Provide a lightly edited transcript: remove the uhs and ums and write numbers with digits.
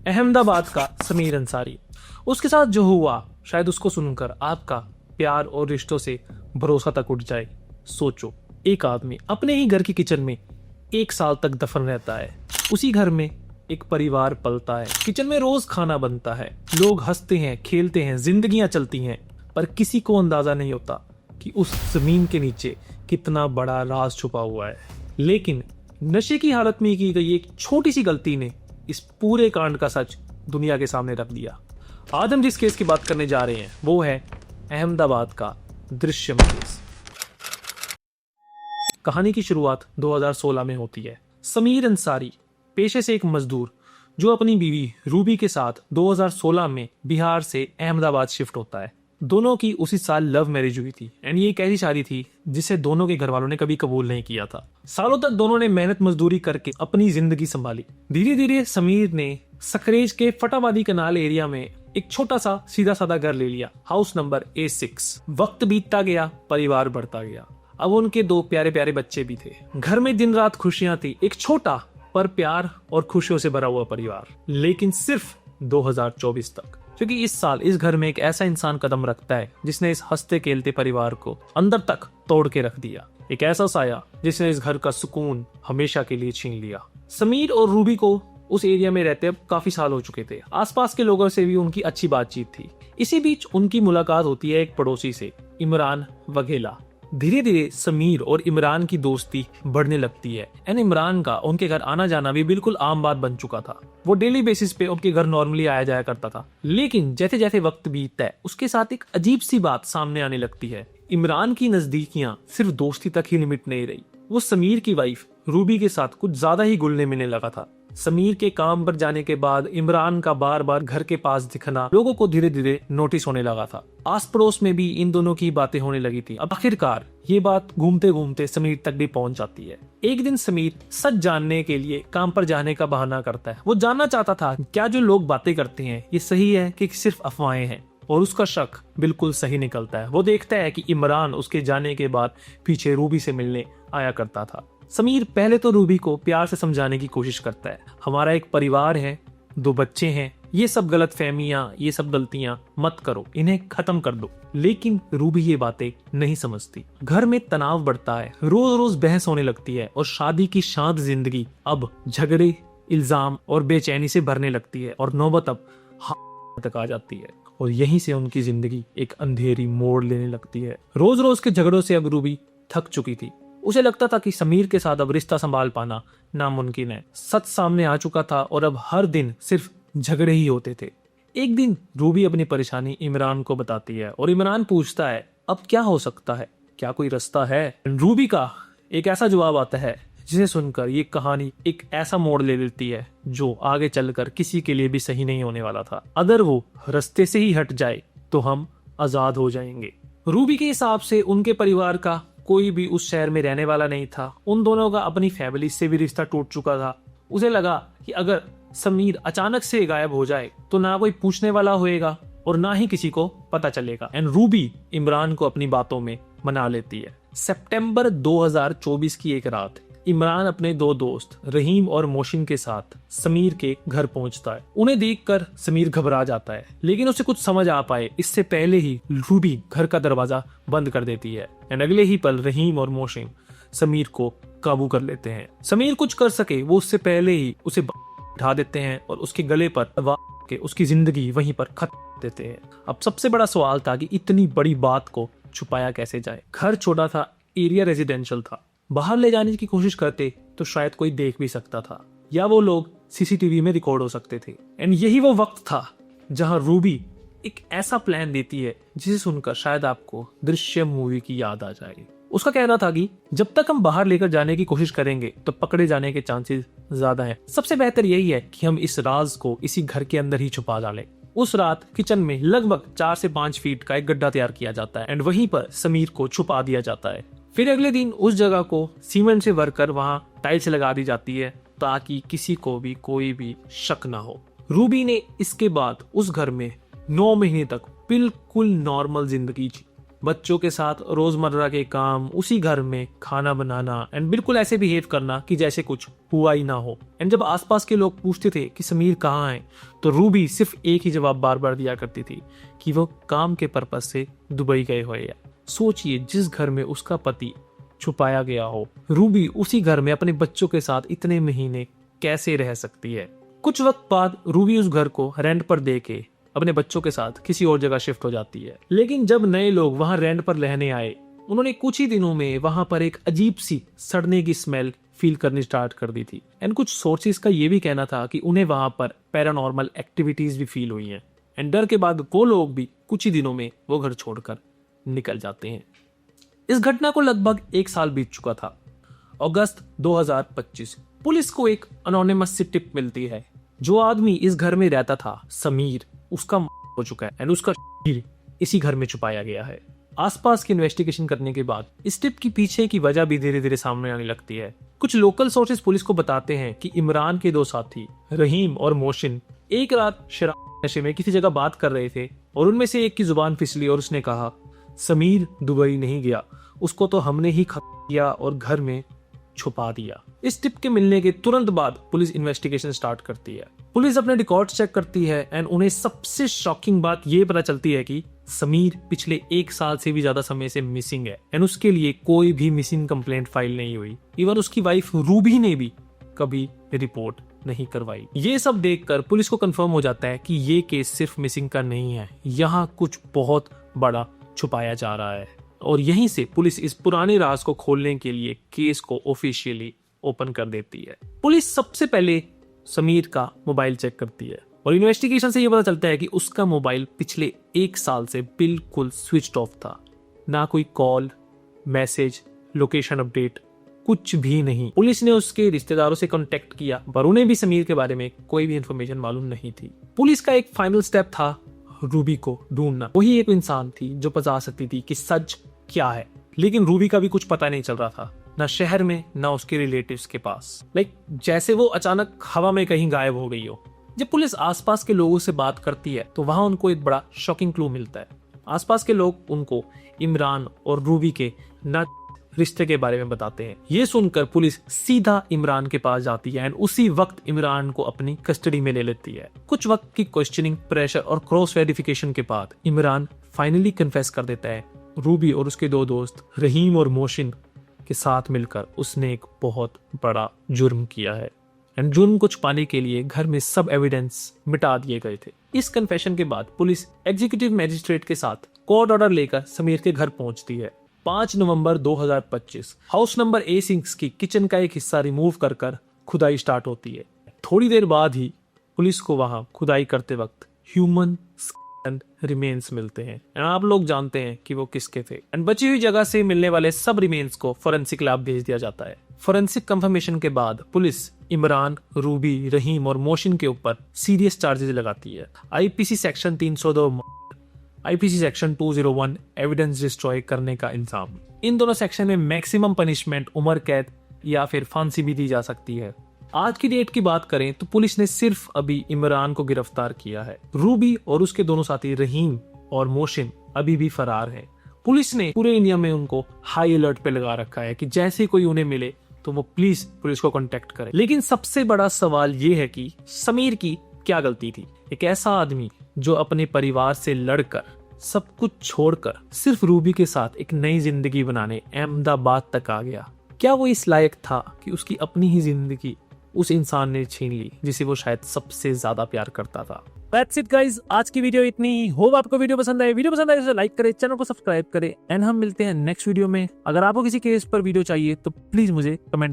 अहमदाबाद का समीर अंसारी। उसके साथ जो हुआ शायद उसको सुनकर आपका प्यार और रिश्तों से भरोसा तक उठ जाए। सोचो, एक आदमी अपने ही घर की किचन में 1 साल तक दफन रहता है। उसी घर में एक परिवार पलता है, किचन में रोज खाना बनता है, लोग हंसते हैं, खेलते हैं, जिंदगियां चलती हैं, पर किसी को अंदाजा नहीं होता कि उस जमीन के नीचे कितना बड़ा राज छुपा हुआ है। लेकिन नशे की हालत में की गई एक छोटी सी गलती ने इस पूरे कांड का सच दुनिया के सामने रख दिया। आज हम जिस केस की बात करने जा रहे हैं वो है अहमदाबाद का दृश्यम केस। कहानी की शुरुआत 2016 में होती है। समीर अंसारी पेशे से एक मजदूर जो अपनी बीवी रूबी के साथ 2016 में बिहार से अहमदाबाद शिफ्ट होता है। दोनों की उसी साल लव मैरिज हुई थी एंड ये एक ऐसी शादी थी जिसे दोनों के घर वालों ने कभी कबूल नहीं किया था। सालों तक दोनों ने मेहनत मजदूरी करके अपनी जिंदगी संभाली। धीरे धीरे समीर ने सकरेज के फटावादी कनाल एरिया में एक छोटा सा सीधा साधा घर ले लिया, हाउस नंबर A6। वक्त बीतता गया, परिवार बढ़ता गया। अब उनके 2 प्यारे प्यारे बच्चे भी थे। घर में दिन रात खुशियां थी, एक छोटा पर प्यार और खुशियों से भरा हुआ परिवार। लेकिन सिर्फ 2024 तक, क्योंकि इस साल इस घर में एक ऐसा इंसान कदम रखता है जिसने इस हंसते खेलते परिवार को अंदर तक तोड़ के रख दिया। एक ऐसा साया जिसने इस घर का सुकून हमेशा के लिए छीन लिया। समीर और रूबी को उस एरिया में रहते अब काफी साल हो चुके थे। आसपास के लोगों से भी उनकी अच्छी बातचीत थी। इसी बीच उनकी मुलाकात होती है एक पड़ोसी से, इमरान वघेला। धीरे धीरे समीर और इमरान की दोस्ती बढ़ने लगती है एंड इमरान का उनके घर आना जाना भी बिल्कुल आम बात बन चुका था। वो डेली बेसिस पे उनके घर नॉर्मली आया जाया करता था। लेकिन जैसे जैसे वक्त बीतता है उसके साथ एक अजीब सी बात सामने आने लगती है। इमरान की नजदीकियां सिर्फ दोस्ती तक ही लिमिट नहीं रही। वो समीर की वाइफ रूबी के साथ कुछ ज्यादा ही घुलने मिलने लगा था। समीर के काम पर जाने के बाद इमरान का बार बार घर के पास दिखना लोगों को धीरे धीरे नोटिस होने लगा था। आस पड़ोस में भी इन दोनों की बातें होने लगी थी। अब आखिरकार ये बात घूमते घूमते समीर तक भी पहुंच जाती है। एक दिन समीर सच जानने के लिए काम पर जाने का बहाना करता है। वो जानना चाहता था क्या जो लोग बातें करते हैं ये सही है कि सिर्फ अफवाहें हैं, और उसका शक बिल्कुल सही निकलता है। वो देखता है कि इमरान उसके जाने के बाद पीछे रूबी से मिलने आया करता था। समीर पहले तो रूबी को प्यार से समझाने की कोशिश करता है, हमारा एक परिवार है, 2 बच्चे हैं, ये सब गलत फहमियां, ये सब गलतियां मत करो, इन्हें खत्म कर दो। लेकिन रूबी ये बातें नहीं समझती। घर में तनाव बढ़ता है, रोज रोज बहस होने लगती है और शादी की शांत जिंदगी अब झगड़े, इल्जाम और बेचैनी से भरने लगती है और नौबत अब तक आ जाती है। और यहीं से उनकी जिंदगी एक अंधेरी मोड़ लेने लगती है। रोज रोज के झगड़ों से अब रूबी थक चुकी थी। उसे लगता था कि समीर के साथ अब रिश्ता संभाल पाना नामुमकिन है। सच सामने आ चुका था और अब हर दिन सिर्फ झगड़े ही होते थे। एक दिन रूबी अपनी परेशानी इमरान को बताती है और इमरान पूछता है अब क्या हो सकता है, क्या कोई रास्ता है। रूबी का एक ऐसा जवाब आता है जिसे सुनकर ये कहानी एक ऐसा मोड़ ले लेती है जो आगे चलकर किसी के लिए भी सही नहीं होने वाला था। अगर वो रास्ते से ही हट जाए तो हम आजाद हो जाएंगे। रूबी के हिसाब से उनके परिवार का कोई भी उस शहर में रहने वाला नहीं था। उन दोनों का अपनी फैमिली से भी रिश्ता टूट चुका था। उसे लगा कि अगर समीर अचानक से गायब हो जाए तो ना कोई पूछने वाला होएगा और ना ही किसी को पता चलेगा। एंड रूबी इमरान को अपनी बातों में मना लेती है। सितंबर 2024 की एक रात इमरान अपने 2 दोस्त रहीम और मोशिन के साथ समीर के घर पहुंचता है। उन्हें देखकर समीर घबरा जाता है, लेकिन उसे कुछ समझ आ पाए इससे पहले ही रूबी घर का दरवाजा बंद कर देती है। एंड अगले ही पल रहीम और मोशिन समीर को काबू कर लेते हैं। समीर कुछ कर सके वो उससे पहले ही उसे उठा देते हैं और उसके गले पर के उसकी जिंदगी वहीं पर खत्म देते हैं। अब सबसे बड़ा सवाल था कि इतनी बड़ी बात को छुपाया कैसे जाए। घर छोटा था, एरिया रेजिडेंशियल था। बाहर ले जाने की कोशिश करते तो शायद कोई देख भी सकता था या वो लोग सीसीटीवी में रिकॉर्ड हो सकते थे। एंड यही वो वक्त था जहां रूबी एक ऐसा प्लान देती है जिसे सुनकर शायद आपको दृश्यम मूवी की याद आ जाएगी। उसका कहना था कि जब तक हम बाहर लेकर जाने की कोशिश करेंगे तो पकड़े जाने के चांसेस ज्यादा हैं। सबसे बेहतर यही है कि हम इस राज को इसी घर के अंदर ही छुपा डालें। उस रात किचन में लगभग 4 से 5 फीट का एक गड्ढा तैयार किया जाता है एंड वहीं पर समीर को छुपा दिया जाता है। फिर अगले दिन उस जगह को सीमेंट से भरकर वहां टाइल्स लगा दी जाती है ताकि किसी को भी कोई भी शक ना हो। रूबी ने इसके बाद उस घर में 9 महीने तक बिल्कुल नॉर्मल जिंदगी जी। बच्चों के साथ रोजमर्रा के काम, उसी घर में खाना बनाना एंड बिल्कुल ऐसे बिहेव करना कि जैसे कुछ हुआ ही ना हो। एंड जब आसपास के लोग पूछते थे कि समीर कहाँ है, तो रूबी सिर्फ एक ही जवाब बार बार दिया करती थी कि वो काम के पर्पज से दुबई गए हुए हैं। सोचिए, जिस घर में उसका पति छुपाया गया हो, रूबी उसी घर में अपने बच्चों के साथ इतने महीने कैसे रह सकती है। कुछ वक्त बाद रूबी उस घर को रेंट पर दे के अपने बच्चों के साथ किसी और जगह शिफ्ट हो जाती है। लेकिन जब नए लोग वहां रेंट पर रहने आए, उन्होंने कुछ ही दिनों में वहां पर एक अजीब सी सड़ने की स्मेल फील करनी स्टार्ट कर दी थी। एंड कुछ सोर्सेज का ये भी कहना था कि उन्हें वहां पर पैरानॉर्मल एक्टिविटीज भी फील हुई हैं। एंड डर के बाद वो लोग भी कुछ ही दिनों में वो घर छोड़कर निकल जाते हैं। इस घटना को लगभग 1 साल बीत चुका था। अगस्त 2025 पुलिस को एक अनोनिमस सी टिप मिलती है। जो आदमी इस घर में रहता था, समीर, उसका हो चुका है एंड उसका इसी घर में छुपाया गया है। आसपास की इन्वेस्टिगेशन करने के बाद इस टिप की पीछे की वजह भी धीरे धीरे सामने आने लगती है। कुछ लोकल सोर्सेज पुलिस को बताते हैं कि इमरान के 2 साथी रहीम और मोहसिन एक रात शराब नशे में किसी जगह बात कर रहे थे और उनमें से एक की जुबान फिसली और उसने कहा, समीर दुबई नहीं गया, उसको तो हमने ही खत्म किया और घर में छुपा दिया। इस टिप के मिलने के तुरंत बाद पुलिस इन्वेस्टिगेशन स्टार्ट करती है। पुलिस अपने रिकॉर्ड चेक करती है एंड उन्हें सबसे शॉकिंग बात ये पता चलती है कि समीर पिछले 1 साल से भी ज्यादा समय से मिसिंग है एंड उसके लिए कोई भी मिसिंग कंप्लेंट फाइल नहीं हुई। इवन उसकी वाइफ रूबी ने भी कभी रिपोर्ट नहीं करवाई। ये सब देखकर पुलिस को कंफर्म हो जाता है कि ये केस सिर्फ मिसिंग का नहीं है, यहाँ कुछ बहुत बड़ा छुपाया जा रहा है। और यहीं से पुलिस इस पुराने राज को खोलने के लिए केस को ऑफिशियली ओपन कर देती है। पुलिस सबसे पहले समीर का मोबाइल चेक करती है और इन्वेस्टिगेशन से यह पता चलता है कि उसका मोबाइल पिछले 1 साल से बिल्कुल स्विच्ड ऑफ था। ना कोई कॉल, मैसेज, लोकेशन अपडेट, कुछ भी नहीं। पुलिस ने उसके रिश्तेदारों से कांटेक्ट किया पर उन्हें भी समीर के बारे में कोई भी इंफॉर्मेशन मालूम नहीं थी। पुलिस का एक फाइनल स्टेप था रूबी को ढूंढना। वही एक इंसान थी जो बता सकती थी कि सच क्या है। लेकिन रूबी का भी कुछ पता नहीं चल रहा था, ना शहर में ना उसके रिलेटिव्स के पास। जैसे वो अचानक हवा में कहीं गायब हो गई हो। जब पुलिस आसपास के लोगों से बात करती है तो वहां उनको एक बड़ा शॉकिंग क्लू मिलता है। आसपास के लोग उनको इमरान और रूबी के न रिश्ते के बारे में बताते हैं। ये सुनकर पुलिस सीधा इमरान के पास जाती है एंड उसी वक्त इमरान को अपनी कस्टडी में ले लेती है। कुछ वक्त की क्वेश्चनिंग, प्रेशर और क्रॉस वेरिफिकेशन के बाद इमरान फाइनली कन्फेस कर देता है, रूबी और उसके 2 दोस्त रहीम और मोहसिन के साथ मिलकर उसने एक बहुत बड़ा जुर्म किया है एंड जुर्म को छुपाने के लिए घर में सब एविडेंस मिटा दिए गए थे। इस कन्फेशन के बाद पुलिस एग्जीक्यूटिव मैजिस्ट्रेट के साथ कोर्ट ऑर्डर लेकर समीर के घर पहुंचती है। 5 नवंबर 2025 हाउस नंबर A6 की किचन का एक हिस्सा रिमूव कर खुदाई स्टार्ट होती है। थोड़ी देर बाद ही पुलिस को वहां खुदाई करते वक्त ह्यूमन रिमेन्स मिलते हैं एंड आप लोग जानते हैं कि वो किसके थे। एंड बची हुई जगह से मिलने वाले सब रिमेन्स को फोरेंसिक लैब भेज दिया जाता है। फोरेंसिक कंफर्मेशन के बाद पुलिस इमरान, रूबी, रहीम और मोहसिन के ऊपर सीरियस चार्जेस लगाती है। IPC section 302, IPC section 201 evidence destroy करने का इल्जाम। इन दोनों सेक्शन में मैक्सिमम पनिशमेंट उम्र कैद या फिर फांसी भी दी जा सकती है। आज की डेट की बात करें तो पुलिस ने सिर्फ अभी इमरान को गिरफ्तार किया है। रूबी और उसके दोनों साथी रहीम और मोहसिन अभी भी फरार हैं। पुलिस ने पूरे इंडिया में उनको हाई अलर्ट पे लगा रखा है कि जैसे कोई उन्हें मिले तो वो प्लीज पुलिस को कांटेक्ट करे। लेकिन सबसे बड़ा सवाल ये है कि समीर की क्या गलती थी? एक ऐसा आदमी जो अपने परिवार से लड़कर, सब कुछ छोड़कर सिर्फ रूबी के साथ एक नई जिंदगी बनाने अहमदाबाद तक आ गया। क्या वो इस लायक था कि उसकी अपनी ही जिंदगी उस इंसान ने छीन ली जिसे वो शायद सबसे ज्यादा प्यार करता था? That's it guys, आज की वीडियो इतनी ही। होप आपको वीडियो पसंद आए। वीडियो पसंद आए तो लाइक करें, चैनल को सब्सक्राइब करें एंड हम मिलते हैं नेक्स्ट वीडियो में। अगर आपको किसी केस पर वीडियो चाहिए तो प्लीज मुझे कमेंट